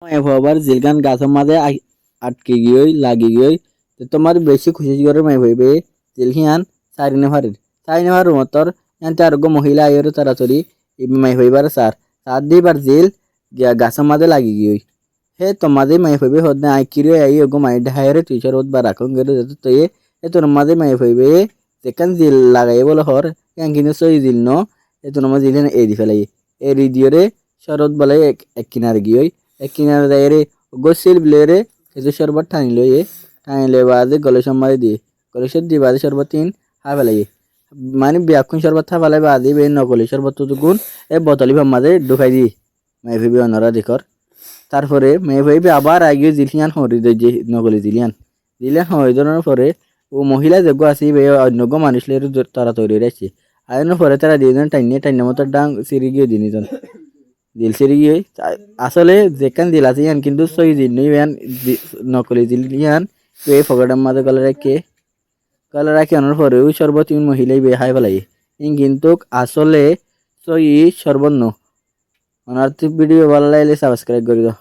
আবার জিলগান গাছের মাঝে আটকে গিয়ে লাগি গিয়ে তো তোমার বেশি খুশি করে মাই হইবে জিলহিয়ান সারিনে ফারির সারিনে ফার মতর এনতে আরোগ্য মহিলা আয়ের তাড়াতাড়ি মাই হইবার সার দিবার জিল গাছের মাঝে লাগি গিয়ে হে তোমাদের মাই হইবে হদ আই কিরে আই ওগো মাই ঢাইরে টিচার হদ বা রাখুন গেলে যেত তো এ তোর মাঝে মাই হইবে যেখান জিল লাগাই বলে হর কেন কিন্তু সই জিল ন এ তোর মাঝে জিল এই দি ফেলাই এই রিদিওরে শরৎ বলে এক কিনারে গিয়ে এক কিনারে যাই রে গোসিল বিলেরে কিছু শরবত ঠানিলে বাদে গলে সম্মারে দিয়ে গলেশ্বর দিয়ে বাদে শরবত তিন হা ফেলাই মানে বিয়াক্ষণ শরবত থা ফেলাই বাদে বে নকলি শরবত তো গুণ এ বোতলি মাঝে ঢুকাই দি মাই ভাবি অনরা দেখর তারপরে মেয়ে ভাইবে আবার আগে জিলিয়ান হরি যে নকলি জিলিয়ান হয়ে যাওয়ার পরে ও মহিলা যোগ্য আছে অন্যজ্ঞ মানুষের তারা তৈরি রয়েছে আয়নের পরে তারা দুজন টাইনে মতো ডাং সিঁড়ি গিয়ে দিনিজন দিল সিঁড়ি গিয়ে আসলে যেখান দিল আছে ইয়ান কিন্তু সই দিন ইয়ান নকলি জিলিয়ান তো এই ফকটার মাঝে গলে রাখি আনার পরে ওই শরবত মহিলাই বেহাই ফেলাই কিন্তু আসলে সই সর্বন্ন অনার্থিক ভিডিও ভালো লাগলে সাবস্ক্রাইব করে দাও।